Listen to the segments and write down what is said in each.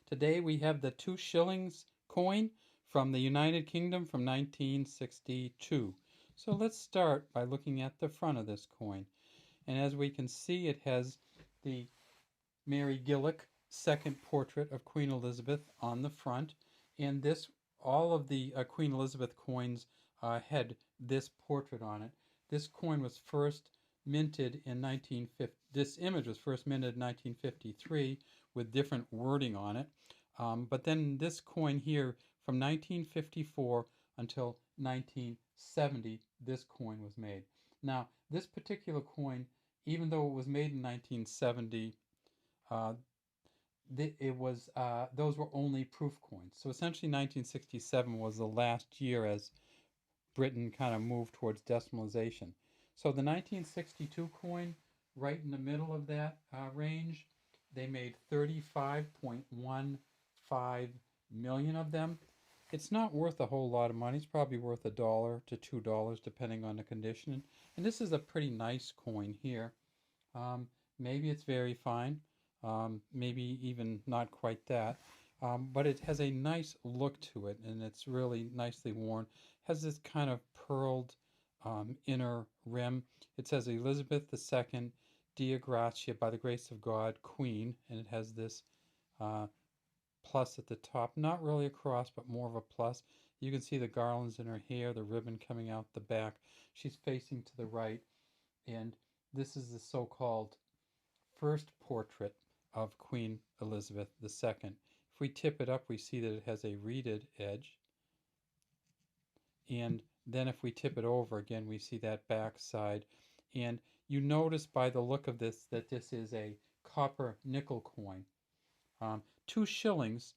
Today we have the 2 shillings coin from the United Kingdom from 1962. So let's start by looking at the front of this coin. And as we can see, it has the Mary Gillick second portrait of Queen Elizabeth on the front. And all of the Queen Elizabeth coins had this portrait on it. This coin was first minted in 1950. This image was first minted in 1953 with different wording on it. But then this coin here from 1954 until 1970, this coin was made. Now, this particular coin, even though it was made in 1970, those were only proof coins. So essentially 1967 was the last year as Britain kind of moved towards decimalization. So the 1962 coin, right in the middle of that range, they made 35.15 million of them. It's not worth a whole lot of money. It's probably worth $1 to $2 depending on the condition. And this is a pretty nice coin here. Maybe it's very fine. Maybe even not quite that. But it has a nice look to it, and it's really nicely worn. It has this kind of pearled inner rim. It says Elizabeth II, Dea Gratia, by the grace of God, Queen, and it has this plus at the top. Not really a cross, but more of a plus. You can see the garlands in her hair, the ribbon coming out the back. She's facing to the right, and this is the so-called first portrait of Queen Elizabeth II. If we tip it up, we see that it has a reeded edge. And then if we tip it over again, we see that back side. And you notice by the look of this that this is a copper nickel coin. 2 shillings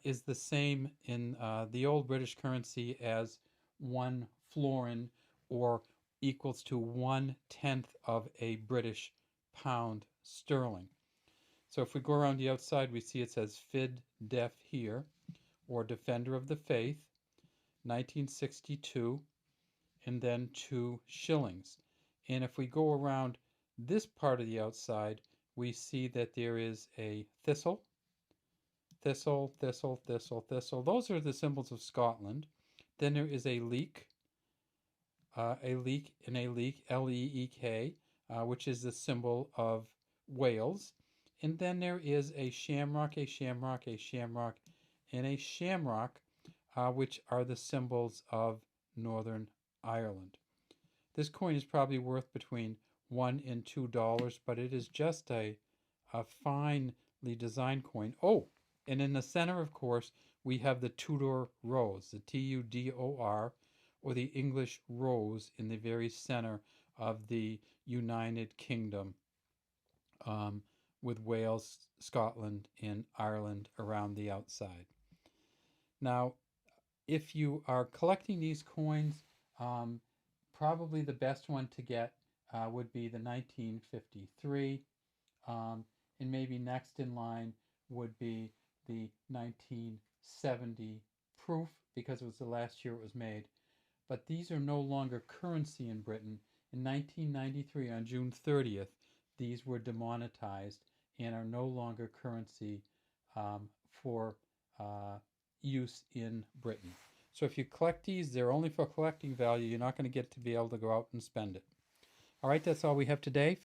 is the same in the old British currency as 1 florin, or equals to 1/10 of a British pound sterling. So if we go around the outside, we see it says Fid Def here, or Defender of the Faith, 1962, and then 2 shillings. And if we go around this part of the outside, we see that there is a thistle, thistle, thistle, thistle, thistle. Those are the symbols of Scotland. Then there is a leek, L-E-E-K, which is the symbol of Wales. And then there is a shamrock, a shamrock, a shamrock, and a shamrock, which are the symbols of Northern Ireland. This coin is probably worth between $1 and $2, but it is just a finely designed coin. Oh, and in the center, of course, we have the Tudor Rose, the Tudor, or the English rose in the very center of the United Kingdom, with Wales, Scotland, and Ireland around the outside. Now, if you are collecting these coins, probably the best one to get would be the 1953, and maybe next in line would be the 1970 proof, because it was the last year it was made. But these are no longer currency in Britain. In 1993, on June 30th, these were demonetized and are no longer currency for use in Britain. So if you collect these, they're only for collecting value. You're not going to get to be able to go out and spend it. All right, that's all we have today.